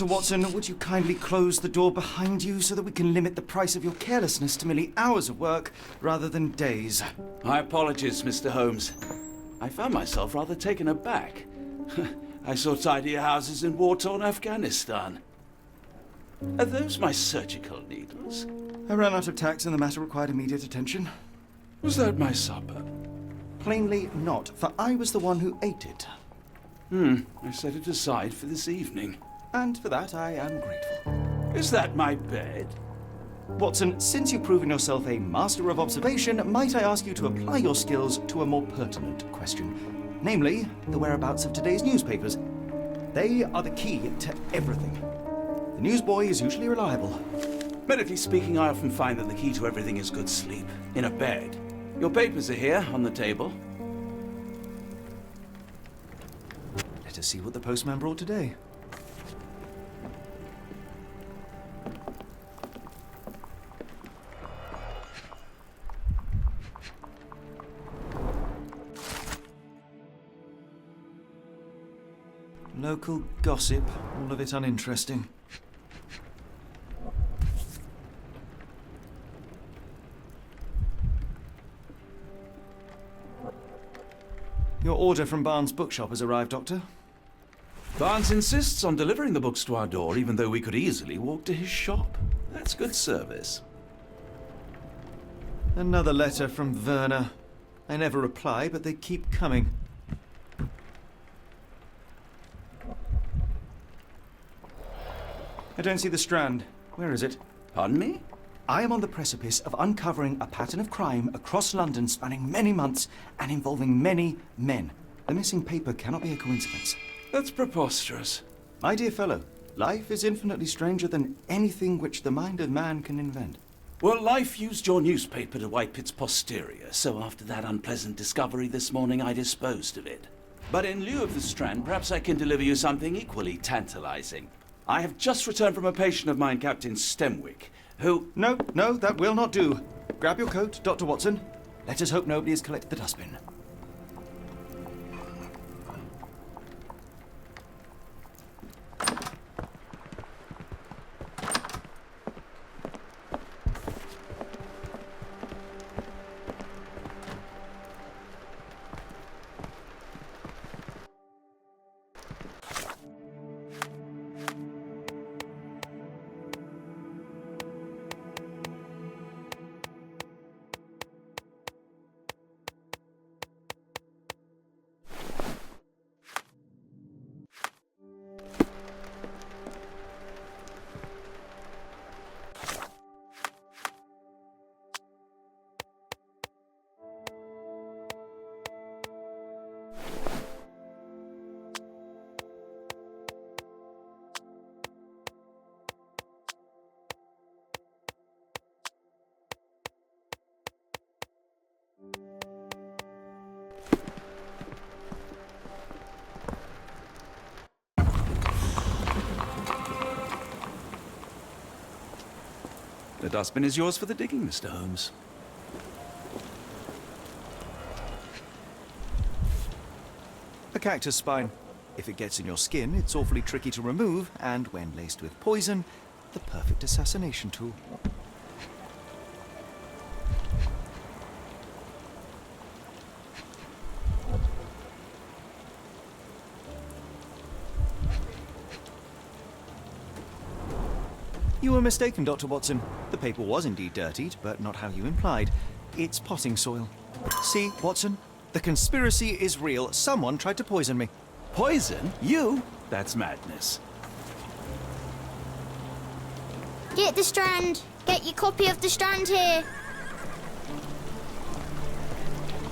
Dr. Watson, would you kindly close the door behind you so that we can limit the price of your carelessness to merely hours of work rather than days? My apologies, Mr. Holmes. I found myself rather taken aback. I saw tidier houses in war-torn Afghanistan. Are those my surgical needles? I ran out of tacks and the matter required immediate attention. Was that my supper? Plainly not, for I was the one who ate it. I set it aside for this evening. And for that I am grateful. Is that my bed? Watson, since you've proven yourself a master of observation, might I ask you to apply your skills to a more pertinent question? Namely, the whereabouts of today's newspapers. They are the key to everything. The newsboy is usually reliable. Medically speaking, I often find that the key to everything is good sleep. In a bed. Your papers are here, on the table. Let us see what the postman brought today. Local gossip, all of it uninteresting. Your order from Barnes' bookshop has arrived, Doctor. Barnes insists on delivering the books to our door, even though we could easily walk to his shop. That's good service. Another letter from Werner. I never reply, but they keep coming. I don't see the Strand. Where is it? Pardon me? I am on the precipice of uncovering a pattern of crime across London spanning many months and involving many men. The missing paper cannot be a coincidence. That's preposterous. My dear fellow, life is infinitely stranger than anything which the mind of man can invent. Well, life used your newspaper to wipe its posterior, so after that unpleasant discovery this morning, I disposed of it. But in lieu of the Strand, perhaps I can deliver you something equally tantalizing. I have just returned from a patient of mine, Captain Stemwick, who... No, that will not do. Grab your coat, Dr. Watson. Let us hope nobody has collected the dustbin. The dustbin is yours for the digging, Mr. Holmes. A cactus spine. If it gets in your skin, it's awfully tricky to remove, and when laced with poison, the perfect assassination tool. You were mistaken, Dr. Watson. The paper was indeed dirtied, but not how you implied. It's potting soil. See, Watson? The conspiracy is real. Someone tried to poison me. Poison? You? That's madness. Get the Strand! Get your copy of the Strand here!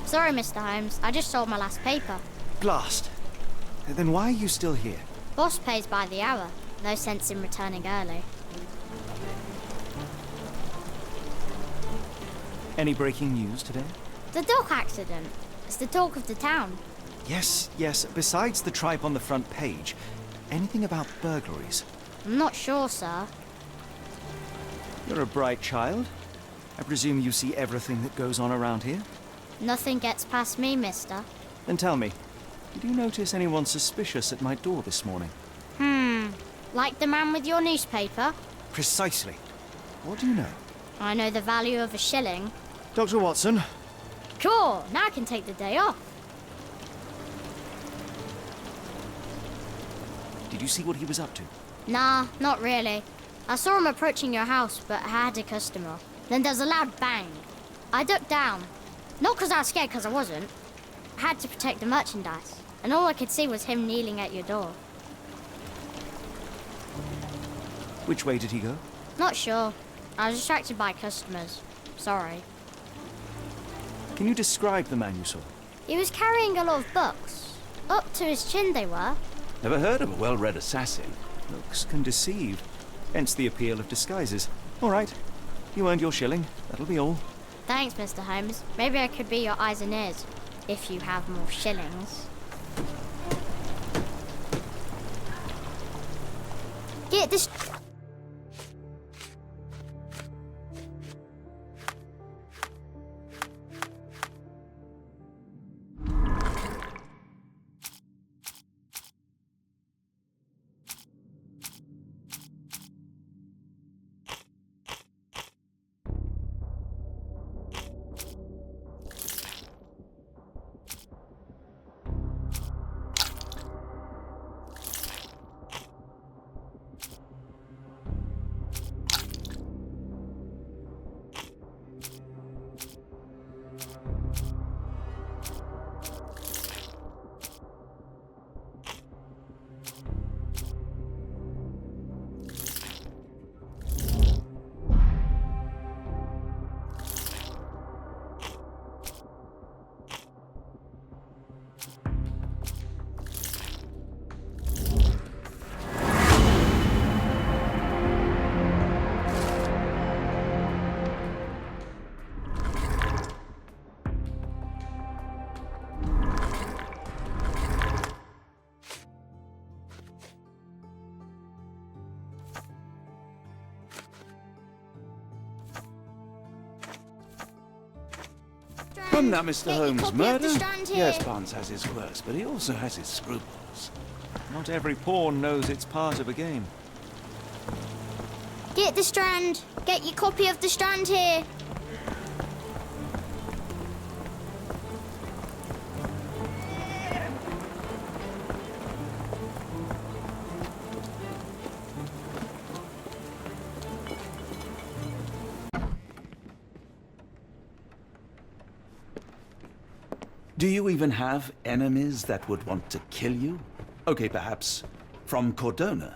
Sorry, Mr. Holmes. I just sold my last paper. Blast. Then why are you still here? Boss pays by the hour. No sense in returning early. Any breaking news today? The dog accident. It's the talk of the town. Yes. Besides the tripe on the front page, anything about burglaries? I'm not sure, sir. You're a bright child. I presume you see everything that goes on around here? Nothing gets past me, mister. Then tell me, did you notice anyone suspicious at my door this morning? Like the man with your newspaper? Precisely. What do you know? I know the value of a shilling. Dr. Watson, Cool, now I can take the day off. did you see what he was up to? Nah, not really. I saw him approaching your house, but I had a customer. Then there's a loud bang. I ducked down. Not because I was scared, because I wasn't. I had to protect the merchandise, and all I could see was him kneeling at your door. Which way did he go? Not sure. I was distracted by customers. Sorry. Can you describe the man you saw? He was carrying a lot of books. Up to his chin they were. Never heard of a well-read assassin. Looks can deceive. Hence the appeal of disguises. All right. You earned your shilling. That'll be all. Thanks, Mr. Holmes. Maybe I could be your eyes and ears, if you have more shillings. Get this... From that, Mr. Get your Holmes, copy of murder? the Strand here. Yes, Barnes has his quirks, but he also has his scruples. Not every pawn knows it's part of a game. Get the Strand. Get your copy of the Strand here. Do you even have enemies that would want to kill you? Okay, perhaps from Cordona.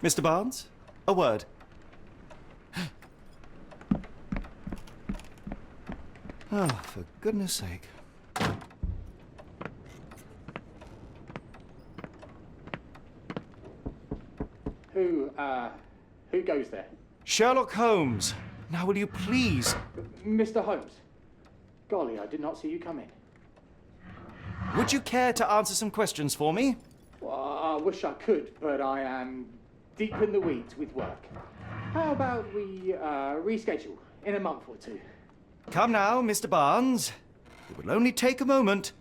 Mr. Barnes, a word. Oh, for goodness sake. Who goes there? Sherlock Holmes. Now will you please... Mr. Holmes. Golly, I did not see you come in. Would you care to answer some questions for me? Well, I wish I could, but I am deep in the weeds with work. How about we reschedule in a month or two? Come now, Mr. Barnes. It will only take a moment.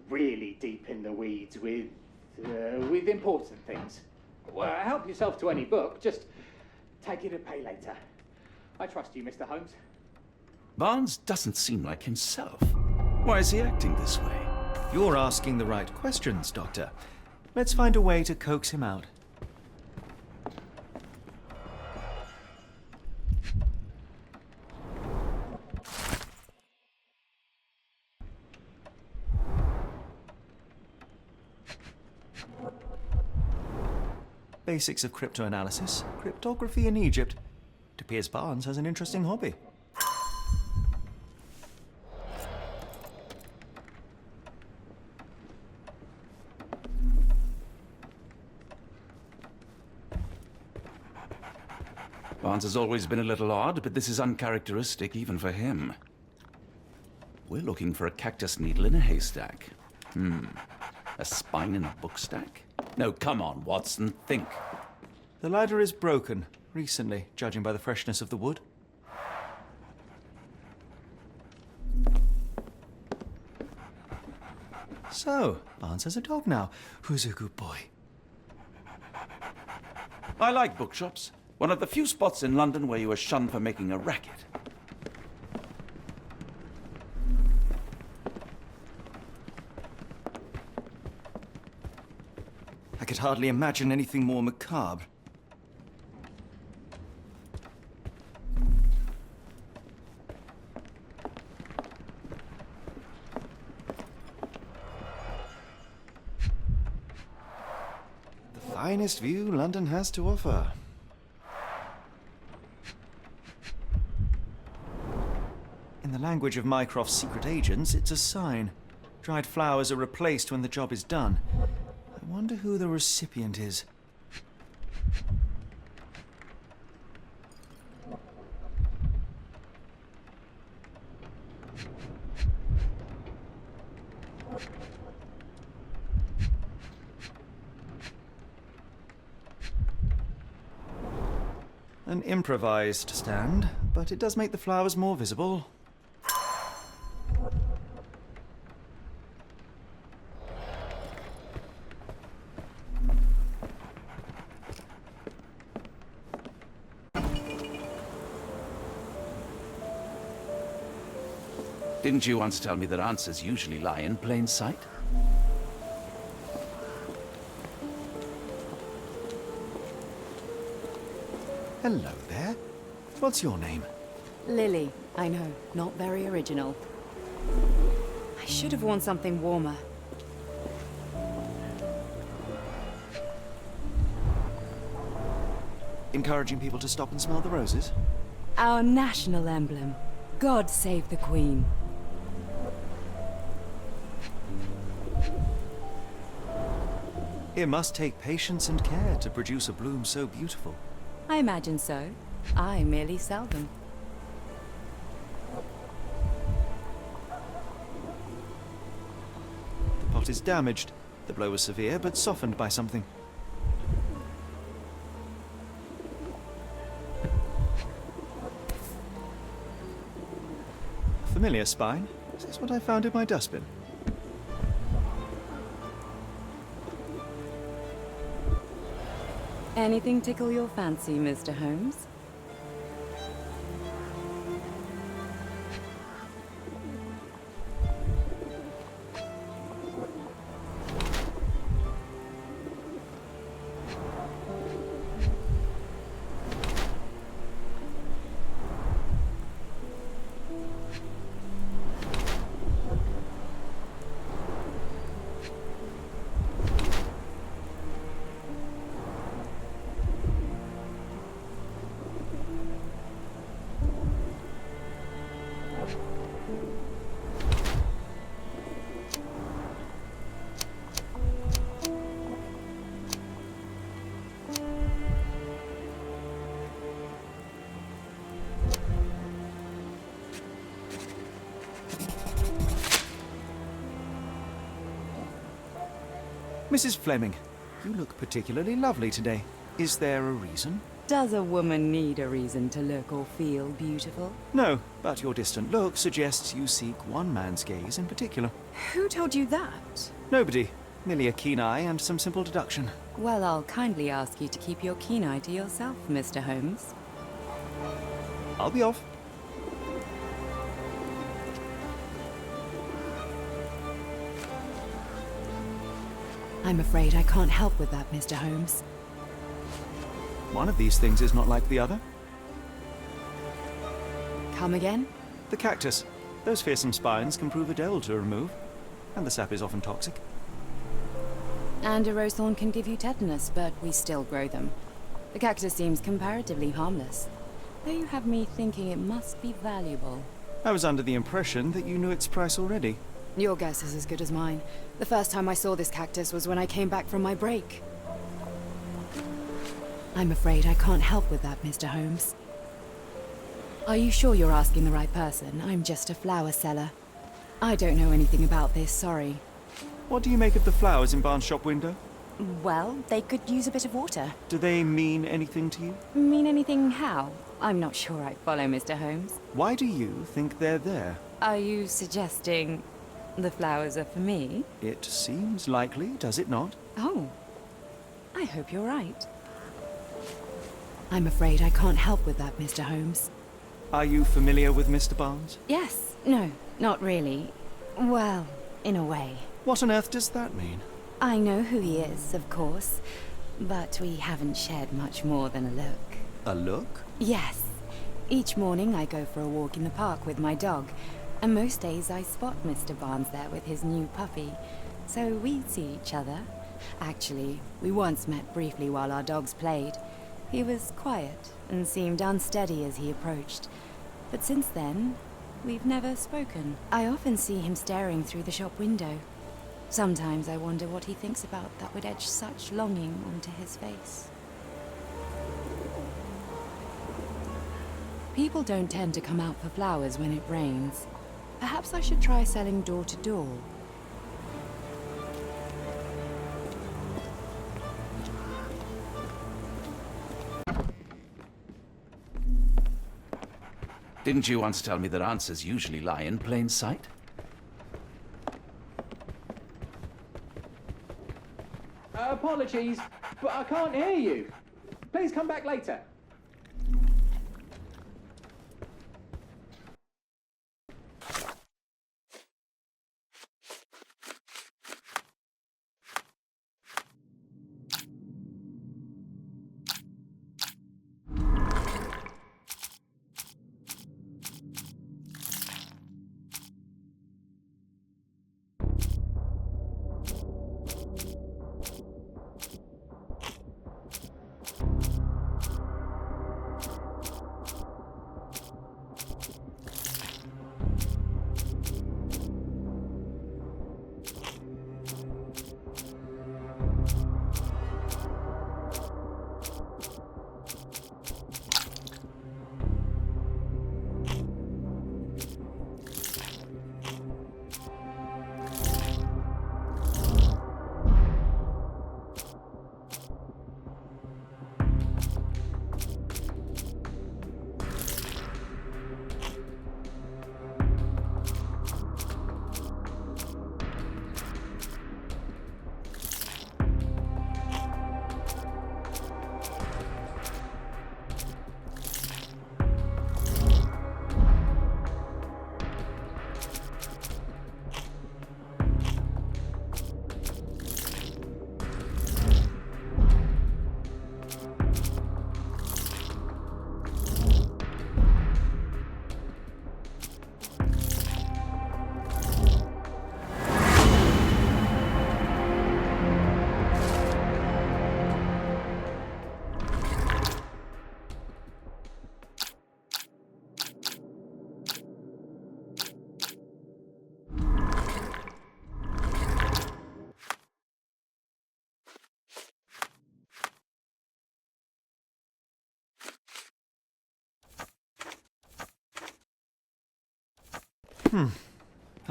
Really deep in the weeds with important things. Well, help yourself to any book. Just take it and pay later. I trust you, Mr. Holmes. Barnes doesn't seem like himself. Why is he acting this way? You're asking the right questions, Doctor. Let's find a way to coax him out. Basics of cryptoanalysis, cryptography in Egypt. It appears Barnes has an interesting hobby. Barnes has always been a little odd, but this is uncharacteristic even for him. We're looking for a cactus needle in a haystack. A spine in a book stack? No, come on, Watson, think. The ladder is broken, recently, judging by the freshness of the wood. So, Barnes has a dog now. Who's a good boy? I like bookshops. One of the few spots in London where you are shunned for making a racket. I could hardly imagine anything more macabre. The finest view London has to offer. In the language of Mycroft's secret agents, it's a sign. Dried flowers are replaced when the job is done. I wonder who the recipient is. An improvised stand, but it does make the flowers more visible. Didn't you once tell me that answers usually lie in plain sight? Hello there. What's your name? Lily, I know, not very original. I should have worn something warmer. Encouraging people to stop and smell the roses? Our national emblem. God save the Queen. It must take patience and care to produce a bloom so beautiful. I imagine so. I merely sell them. The pot is damaged. The blow was severe, but softened by something. A familiar spine. Is this what I found in my dustbin? Anything tickle your fancy, Mr. Holmes? Mrs. Fleming, you look particularly lovely today. Is there a reason? Does a woman need a reason to look or feel beautiful? No, but your distant look suggests you seek one man's gaze in particular. Who told you that? Nobody. Merely a keen eye and some simple deduction. Well, I'll kindly ask you to keep your keen eye to yourself, Mr. Holmes. I'll be off. I'm afraid I can't help with that, Mr. Holmes. One of these things is not like the other. Come again? The cactus. Those fearsome spines can prove a devil to remove, and the sap is often toxic. And a rose thorn can give you tetanus, but we still grow them. The cactus seems comparatively harmless, though you have me thinking it must be valuable. I was under the impression that you knew its price already. Your guess is as good as mine. The first time I saw this cactus was when I came back from my break. I'm afraid I can't help with that, Mr. Holmes. Are you sure you're asking the right person? I'm just a flower seller. I don't know anything about this, sorry. What do you make of the flowers in Barnes' shop window? Well, they could use a bit of water. Do they mean anything to you? Mean anything how? I'm not sure I follow, Mr. Holmes. Why do you think they're there? Are you suggesting the flowers are for me? It seems likely, does it not? Oh, I hope you're right. I'm afraid I can't help with that, Mr. Holmes. Are you familiar with Mr. Barnes? Yes. No, not really. Well, in a way. What on earth does that mean? I know who he is, of course, but we haven't shared much more than a look. A look? Yes. Each morning I go for a walk in the park with my dog, and most days I spot Mr. Barnes there with his new puppy, so we see each other. Actually, we once met briefly while our dogs played. He was quiet and seemed unsteady as he approached, but since then, we've never spoken. I often see him staring through the shop window. Sometimes I wonder what he thinks about that would etch such longing onto his face. People don't tend to come out for flowers when it rains. Perhaps I should try selling door to door. Didn't you once tell me that answers usually lie in plain sight? Apologies, but I can't hear you. Please come back later.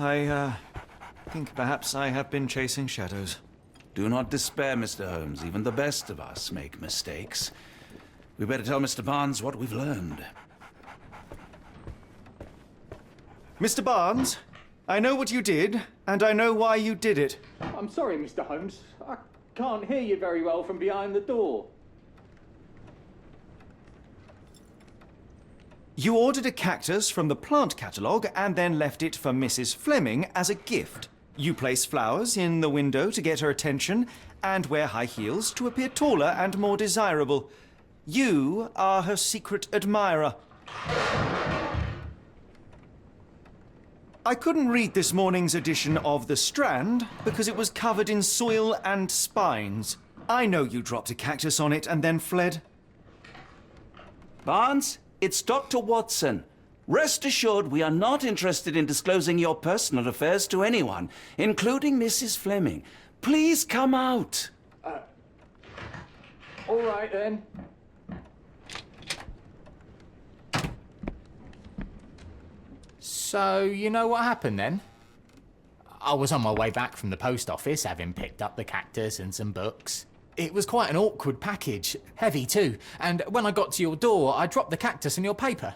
I think perhaps I have been chasing shadows. Do not despair, Mr. Holmes. Even the best of us make mistakes. We better tell Mr. Barnes what we've learned. Mr. Barnes, I know what you did, and I know why you did it. I'm sorry, Mr. Holmes. I can't hear you very well from behind the door. You ordered a cactus from the plant catalogue and then left it for Mrs. Fleming as a gift. You place flowers in the window to get her attention and wear high heels to appear taller and more desirable. You are her secret admirer. I couldn't read this morning's edition of The Strand because it was covered in soil and spines. I know you dropped a cactus on it and then fled. Barnes, it's Dr. Watson. Rest assured we are not interested in disclosing your personal affairs to anyone, including Mrs. Fleming. Please come out. All right, then. So, you know what happened then? I was on my way back from the post office, having picked up the cactus and some books. It was quite an awkward package, heavy too, and when I got to your door, I dropped the cactus in your paper.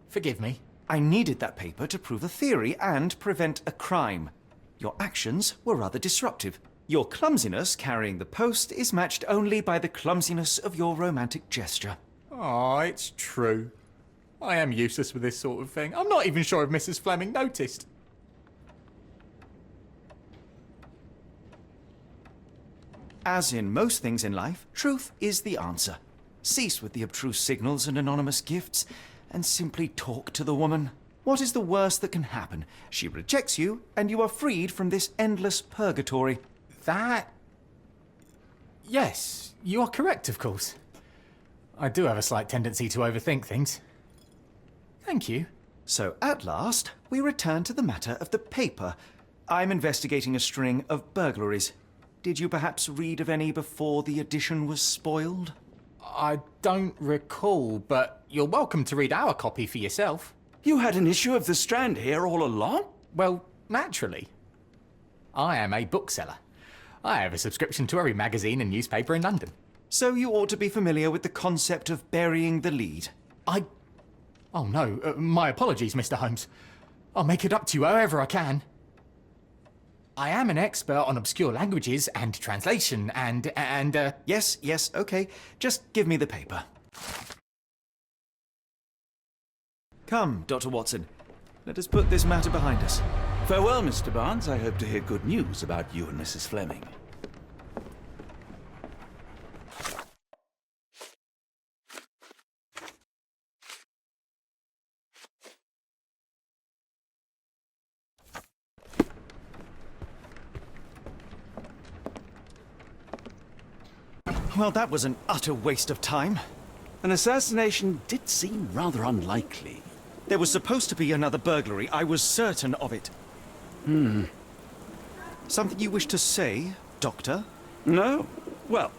Forgive me. I needed that paper to prove a theory and prevent a crime. Your actions were rather disruptive. Your clumsiness carrying the post is matched only by the clumsiness of your romantic gesture. Oh, it's true. I am useless with this sort of thing. I'm not even sure if Mrs. Fleming noticed. As in most things in life, truth is the answer. Cease with the abstruse signals and anonymous gifts, and simply talk to the woman. What is the worst that can happen? She rejects you, and you are freed from this endless purgatory. That... Yes, you are correct, of course. I do have a slight tendency to overthink things. Thank you. So, at last, we return to the matter of the paper. I'm investigating a string of burglaries. Did you perhaps read of any before the edition was spoiled? I don't recall, but you're welcome to read our copy for yourself. You had an issue of The Strand here all along? Well, naturally. I am a bookseller. I have a subscription to every magazine and newspaper in London. So you ought to be familiar with the concept of burying the lead. Oh no, my apologies, Mr. Holmes. I'll make it up to you however I can. I am an expert on obscure languages and translation and Yes, okay. Just give me the paper. Come, Dr. Watson. Let us put this matter behind us. Farewell, Mr. Barnes. I hope to hear good news about you and Mrs. Fleming. Well, that was an utter waste of time. An assassination did seem rather unlikely. There was supposed to be another burglary. I was certain of it. Something you wish to say, Doctor? No? Well,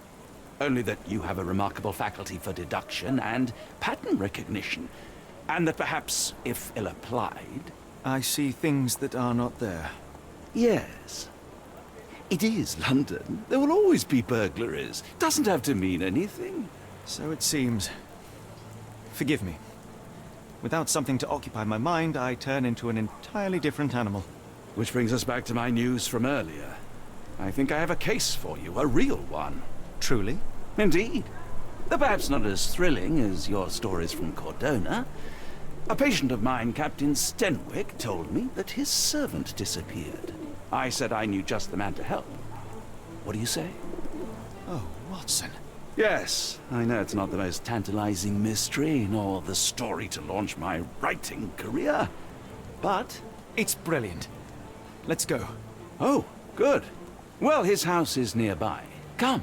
only that you have a remarkable faculty for deduction and pattern recognition, and that perhaps, if ill-applied... I see things that are not there. Yes. It is London. There will always be burglaries. Doesn't have to mean anything. So it seems. Forgive me. Without something to occupy my mind, I turn into an entirely different animal. Which brings us back to my news from earlier. I think I have a case for you, a real one. Truly? Indeed. Though perhaps not as thrilling as your stories from Cordona. A patient of mine, Captain Stenwick, told me that his servant disappeared. I said I knew just the man to help. What do you say? Oh, Watson. Yes, I know it's not the most tantalizing mystery, nor the story to launch my writing career. But... It's brilliant. Let's go. Oh, good. Well, his house is nearby. Come.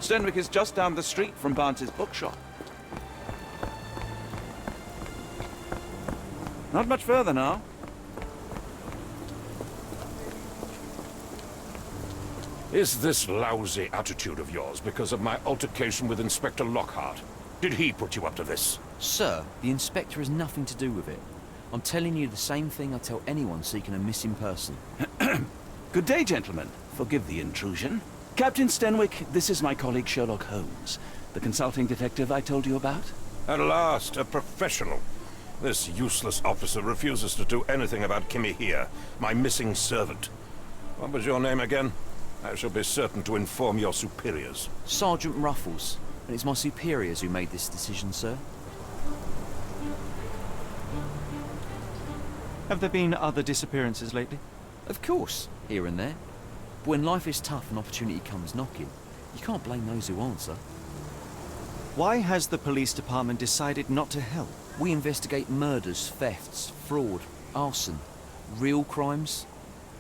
Stenwick is just down the street from Barnes's bookshop. Not much further now. Is this lousy attitude of yours because of my altercation with Inspector Lockhart? Did he put you up to this? Sir, the inspector has nothing to do with it. I'm telling you the same thing I tell anyone seeking a missing person. Good day, gentlemen. Forgive the intrusion. Captain Stenwick, this is my colleague Sherlock Holmes, the consulting detective I told you about. At last, a professional. This useless officer refuses to do anything about Kimmy here, my missing servant. What was your name again? I shall be certain to inform your superiors. Sergeant Ruffles, and it's my superiors who made this decision, sir. Have there been other disappearances lately? Of course, here and there. But when life is tough and opportunity comes knocking, you can't blame those who answer. Why has the police department decided not to help? We investigate murders, thefts, fraud, arson, real crimes.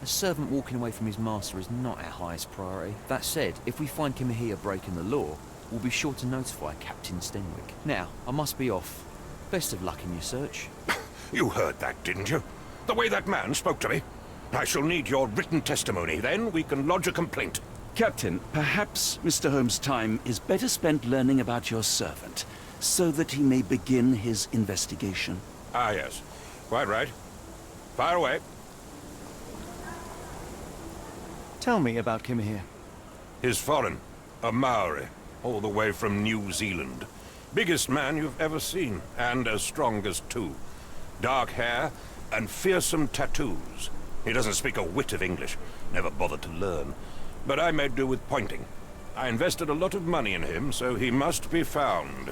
A servant walking away from his master is not our highest priority. That said, if we find Kimahia breaking the law, we'll be sure to notify Captain Stenwick. Now, I must be off. Best of luck in your search. You heard that, didn't you? The way that man spoke to me. I shall need your written testimony, then we can lodge a complaint. Captain, perhaps Mr. Holmes' time is better spent learning about your servant, so that he may begin his investigation. Ah, yes. Quite right. Fire away. Tell me about Kimahia. He's foreign. A Maori. All the way from New Zealand. Biggest man you've ever seen, and as strong as two. Dark hair and fearsome tattoos. He doesn't speak a whit of English. Never bothered to learn. But I made do with pointing. I invested a lot of money in him, so he must be found.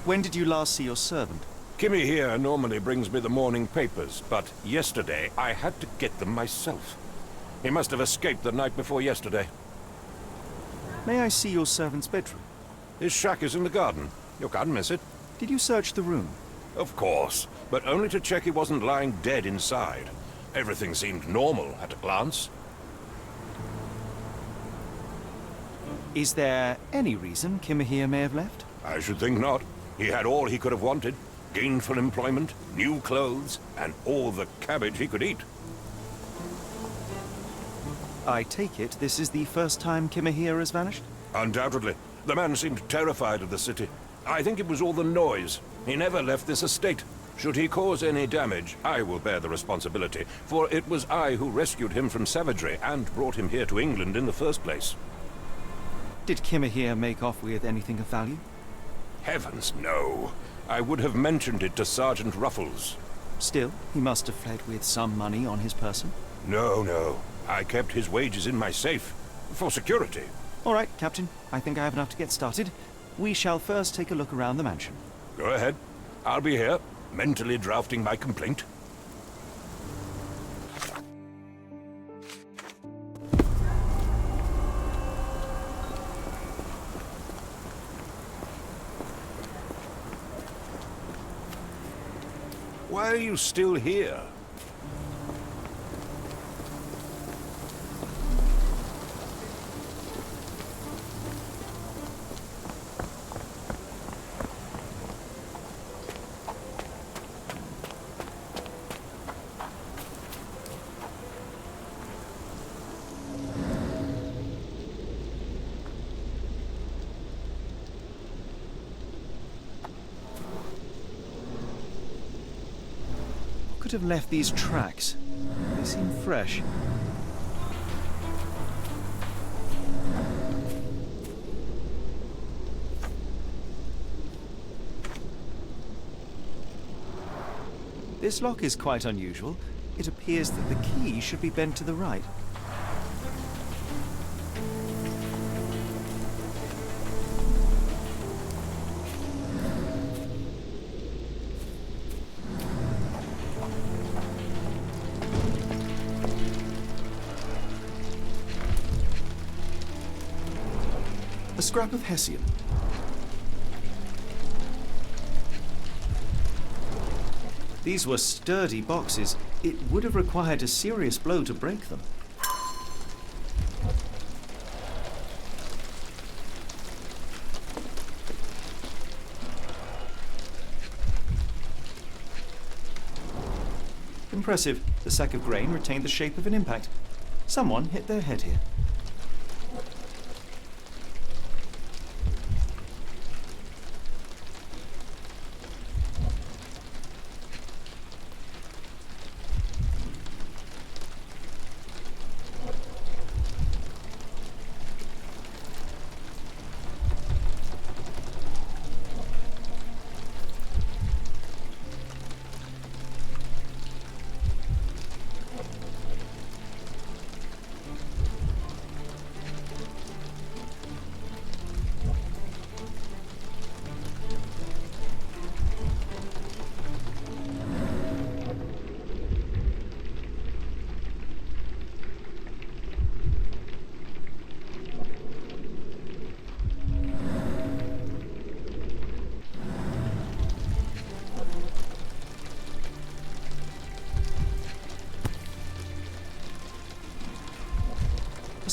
When did you last see your servant? Kimmy here normally brings me the morning papers, but yesterday I had to get them myself. He must have escaped the night before yesterday. May I see your servant's bedroom? His shack is in the garden. You can't miss it. Did you search the room? Of course, but only to check he wasn't lying dead inside. Everything seemed normal at a glance. Is there any reason Kimahia may have left? I should think not. He had all he could have wanted. Gainful employment, new clothes, and all the cabbage he could eat. I take it this is the first time Kimahia has vanished? Undoubtedly. The man seemed terrified of the city. I think it was all the noise. He never left this estate. Should he cause any damage, I will bear the responsibility, for it was I who rescued him from savagery and brought him here to England in the first place. Did Kimahia make off with anything of value? Heavens, no. I would have mentioned it to Sergeant Ruffles. Still, he must have fled with some money on his person. No. I kept his wages in my safe. For security. All right, Captain. I think I have enough to get started. We shall first take a look around the mansion. Go ahead. I'll be here, mentally drafting my complaint. Why are you still here? Could have left these tracks. They seem fresh. This lock is quite unusual. It appears that the key should be bent to the right. A scrap of hessian. These were sturdy boxes. It would have required a serious blow to break them. Impressive. The sack of grain retained the shape of an impact. Someone hit their head here.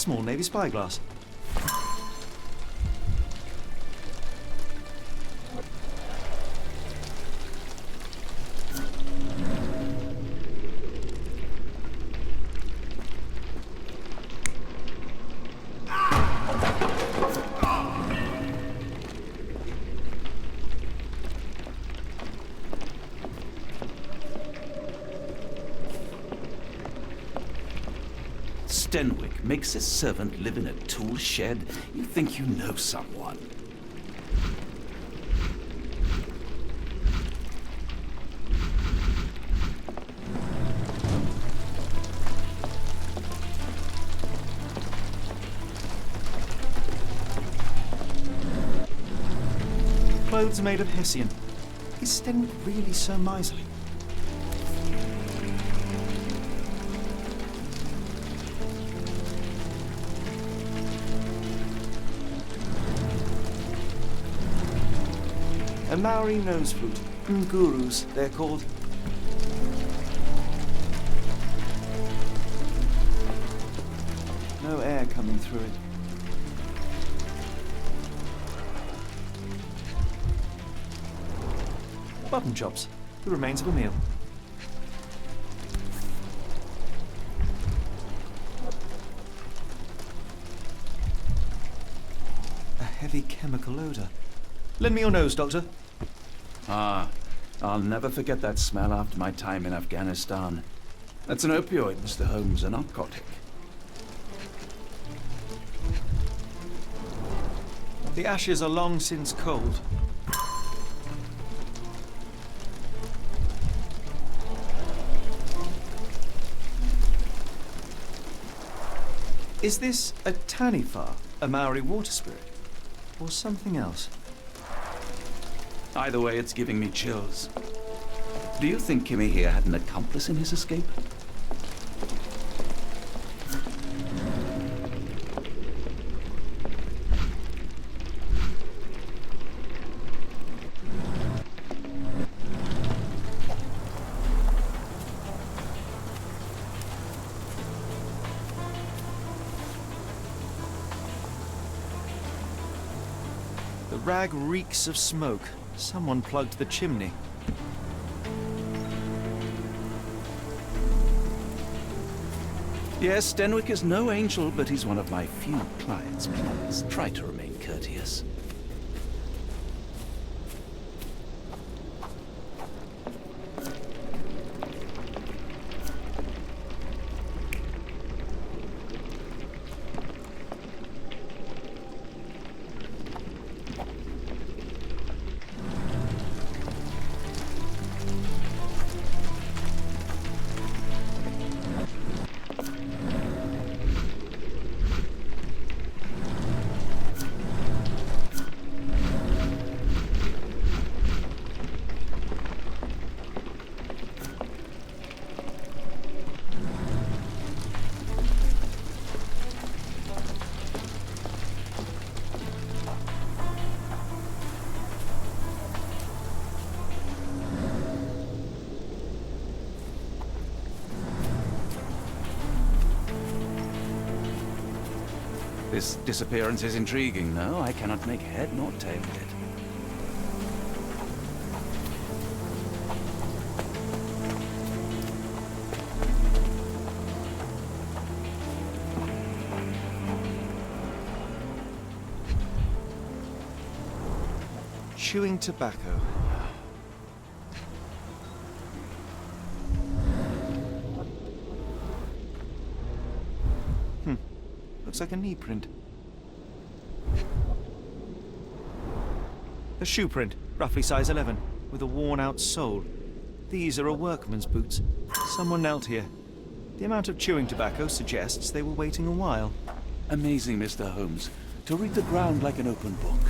small Navy spyglass. Stenwick makes his servant live in a tool shed? You think you know someone? Clothes made of Hessian. Is Stenwick really so miserly? A Maori nose flute. Ngurus, they're called. No air coming through it. Button chops. The remains of a meal. A heavy chemical odor. Lend me your nose, Doctor. Ah, I'll never forget that smell after my time in Afghanistan. That's an opioid, Mr. Holmes, a narcotic. The ashes are long since cold. Is this a Tanifar, a Maori water spirit, or something else? Either way, it's giving me chills. Do you think Kimmy here had an accomplice in his escape? The rag reeks of smoke. Someone plugged the chimney. Yes, Stenwick is no angel, but he's one of my few clients. Please, try to remain courteous. This disappearance is intriguing, no? I cannot make head nor tail of it. Chewing tobacco. Looks like a knee print. A shoe print, roughly size 11, with a worn-out sole. These are a workman's boots. Someone knelt here. The amount of chewing tobacco suggests they were waiting a while. Amazing, Mr. Holmes. To read the ground like an open book.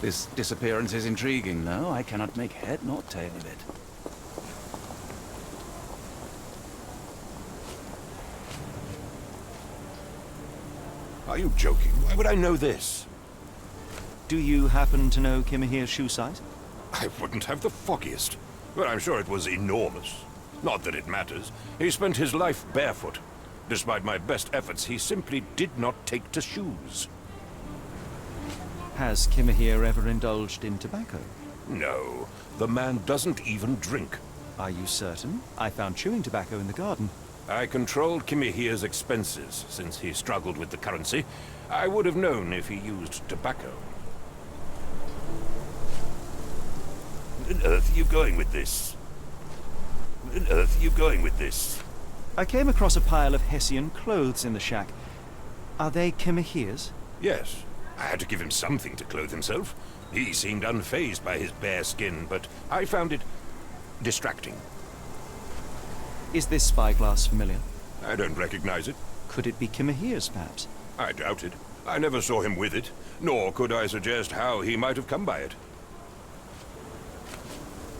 This disappearance is intriguing, though. I cannot make head nor tail of it. Are you joking? Why would I know this? Do you happen to know Kimahir's shoe size? I wouldn't have the foggiest. But I'm sure it was enormous. Not that it matters. He spent his life barefoot. Despite my best efforts, he simply did not take to shoes. Has Kimahir ever indulged in tobacco? No, the man doesn't even drink. Are you certain? I found chewing tobacco in the garden. I controlled Kimahir's expenses since he struggled with the currency. I would have known if he used tobacco. Where on earth are you going with this? Where on earth are you going with this? I came across a pile of Hessian clothes in the shack. Are they Kimahir's? Yes. I had to give him something to clothe himself. He seemed unfazed by his bare skin, but I found it distracting. Is this spyglass familiar? I don't recognize it. Could it be Kimahir's, perhaps? I doubt it. I never saw him with it, nor could I suggest how he might have come by it.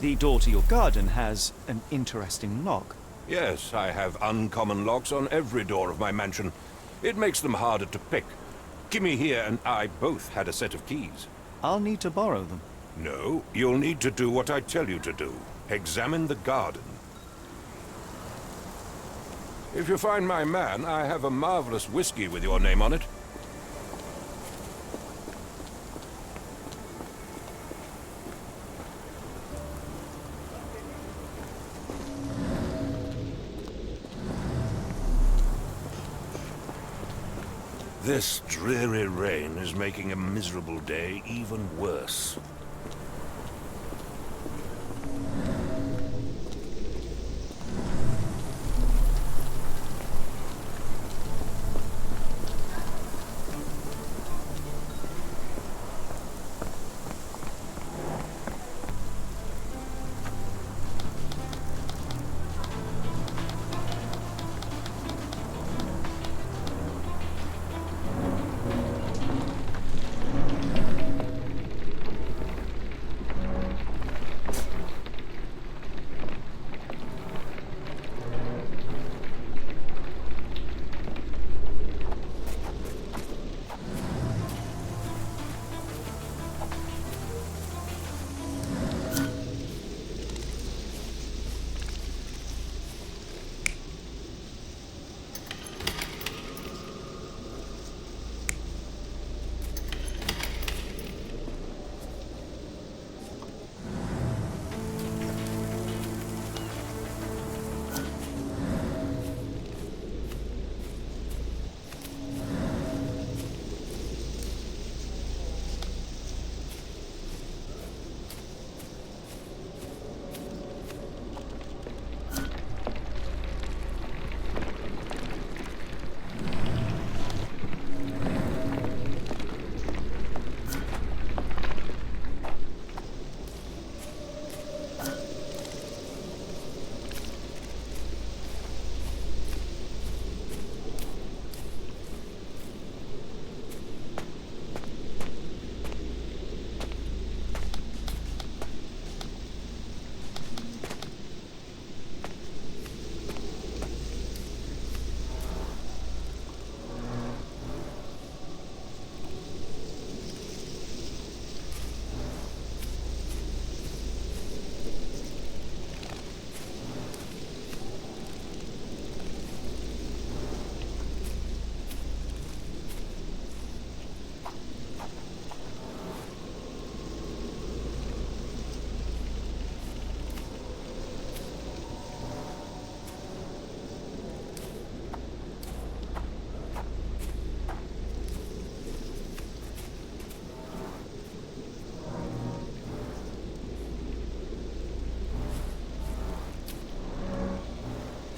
The door to your garden has an interesting lock. Yes, I have uncommon locks on every door of my mansion. It makes them harder to pick. Kimahir and I both had a set of keys. I'll need to borrow them. No, you'll need to do what I tell you to do. Examine the garden. If you find my man, I have a marvelous whiskey with your name on it. This dreary rain is making a miserable day even worse.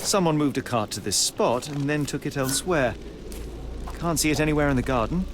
Someone moved a cart to this spot and then took it elsewhere. Can't see it anywhere in the garden.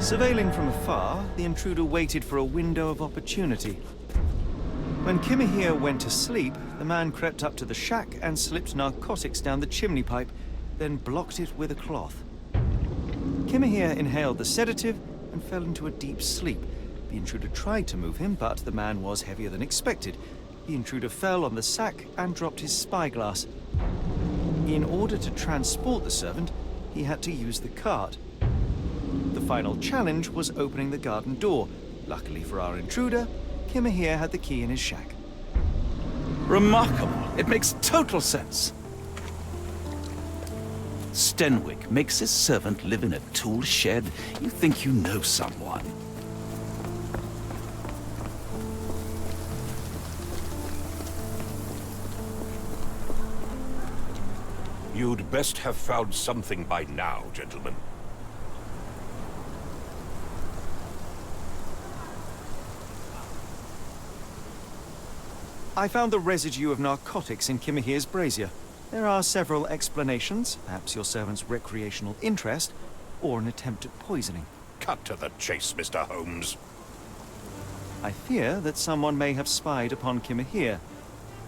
Surveilling from afar, the intruder waited for a window of opportunity. When Kimahir went to sleep, the man crept up to the shack and slipped narcotics down the chimney pipe, then blocked it with a cloth. Kimahir inhaled the sedative and fell into a deep sleep. The intruder tried to move him, but the man was heavier than expected. The intruder fell on the sack and dropped his spyglass. In order to transport the servant, he had to use the cart. The final challenge was opening the garden door. Luckily for our intruder, Kimahir had the key in his shack. Remarkable. It makes total sense. Stenwick makes his servant live in a tool shed. You think you know someone. You'd best have found something by now, gentlemen. I found the residue of narcotics in Kimahir's brazier. There are several explanations, perhaps your servant's recreational interest, or an attempt at poisoning. Cut to the chase, Mr. Holmes. I fear that someone may have spied upon Kimahir.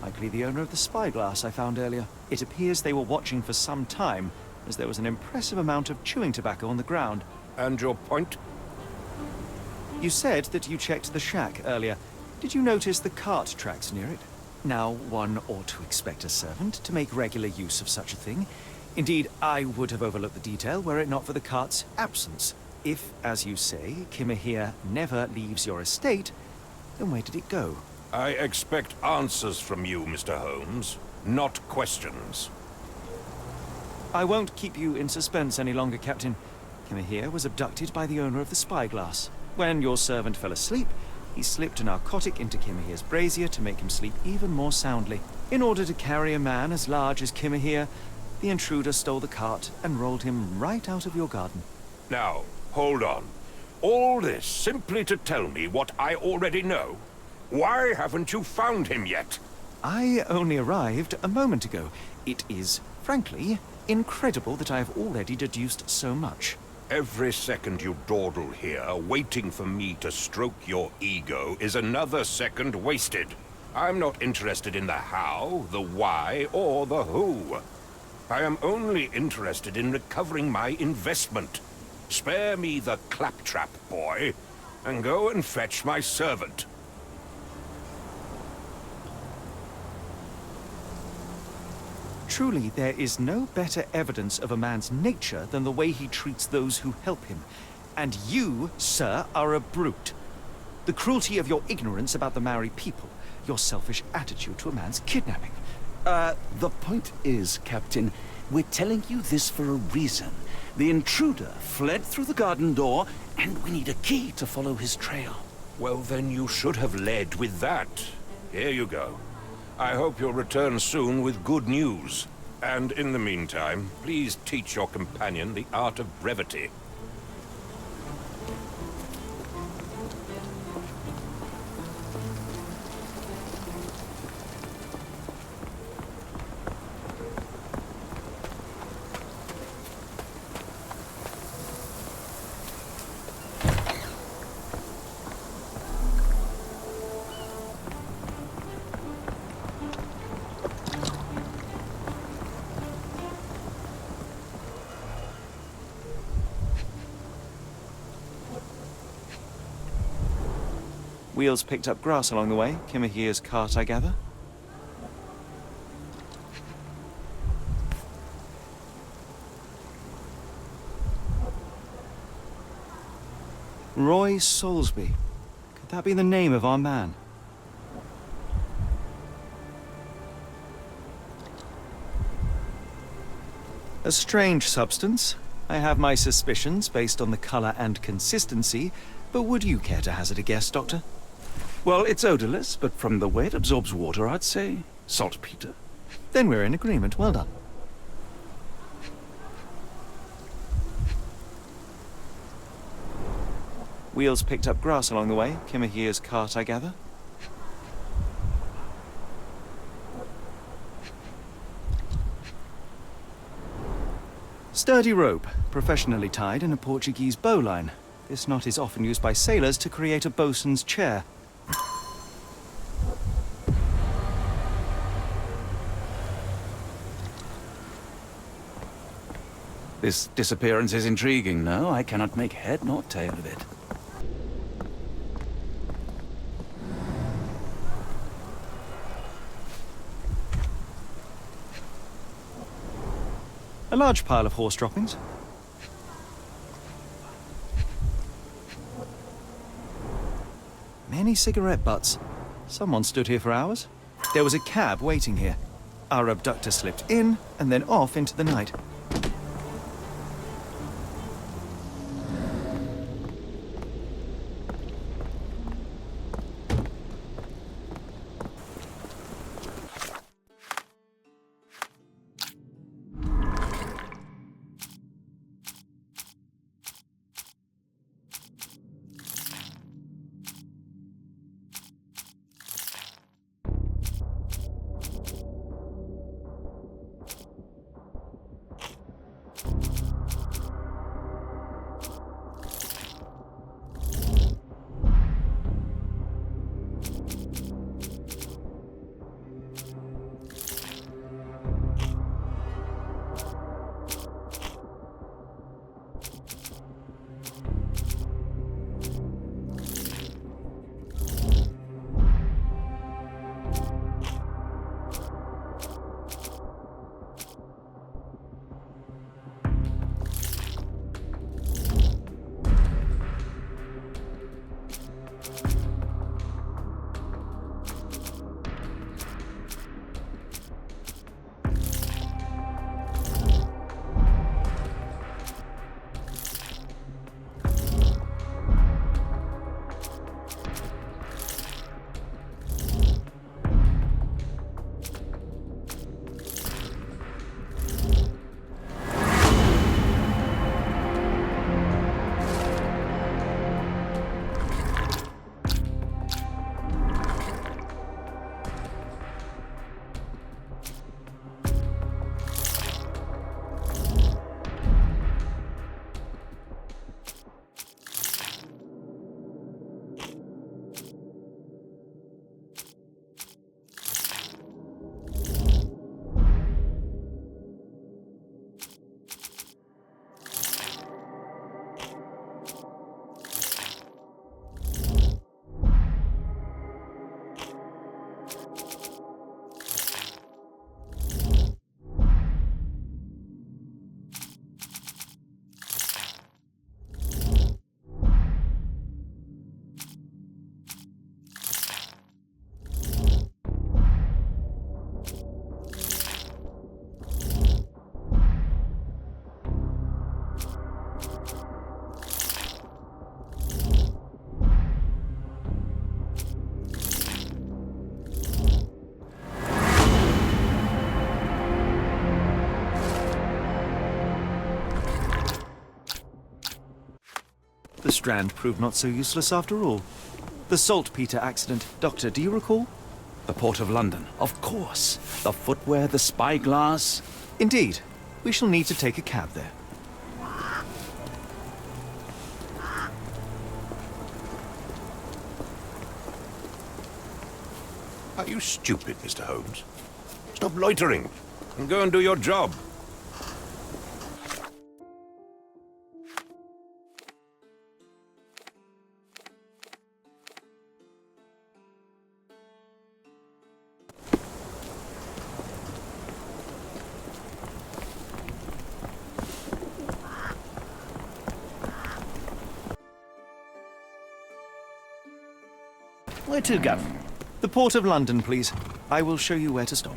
Likely the owner of the spyglass I found earlier. It appears they were watching for some time, as there was an impressive amount of chewing tobacco on the ground. And your point? You said that you checked the shack earlier. Did you notice the cart tracks near it? Now, one ought to expect a servant to make regular use of such a thing. Indeed, I would have overlooked the detail were it not for the cart's absence. If, as you say, Kimahir never leaves your estate, then where did it go? I expect answers from you, Mr. Holmes, not questions. I won't keep you in suspense any longer, Captain. Kimahir was abducted by the owner of the spyglass. When your servant fell asleep, he slipped a narcotic into Kimahir's brazier to make him sleep even more soundly. In order to carry a man as large as Kimahir, the intruder stole the cart and rolled him right out of your garden. Now, hold on. All this simply to tell me what I already know? Why haven't you found him yet? I only arrived a moment ago. It is, frankly, incredible that I have already deduced so much. Every second you dawdle here, waiting for me to stroke your ego, is another second wasted. I'm not interested in the how, the why, or the who. I am only interested in recovering my investment. Spare me the claptrap, boy, and go and fetch my servant. Truly, there is no better evidence of a man's nature than the way he treats those who help him. And you, sir, are a brute. The cruelty of your ignorance about the Maori people, your selfish attitude to a man's kidnapping. The point is, Captain, we're telling you this for a reason. The intruder fled through the garden door, and we need a key to follow his trail. Well, then you should have led with that. Here you go. I hope you'll return soon with good news. And in the meantime, please teach your companion the art of brevity. Wheels picked up grass along the way. Kimahir's cart, I gather. Roy Soulsby. Could that be the name of our man? A strange substance. I have my suspicions based on the color and consistency, but would you care to hazard a guess, Doctor? Well, it's odorless, but from the way it absorbs water, I'd say saltpeter. Then we're in agreement. Well done. Wheels picked up grass along the way. Kimahir's cart, I gather. Sturdy rope, professionally tied in a Portuguese bowline. This knot is often used by sailors to create a bosun's chair. This disappearance is intriguing, no? I cannot make head nor tail of it. A large pile of horse droppings. Many cigarette butts. Someone stood here for hours. There was a cab waiting here. Our abductor slipped in and then off into the night. The strand proved not so useless after all. The saltpeter accident. Doctor, do you recall? The Port of London, of course. The footwear, the spyglass. Indeed. We shall need to take a cab there. Are you stupid, Mr. Holmes? Stop loitering and go and do your job. Where to, Gav? The Port of London, please. I will show you where to stop.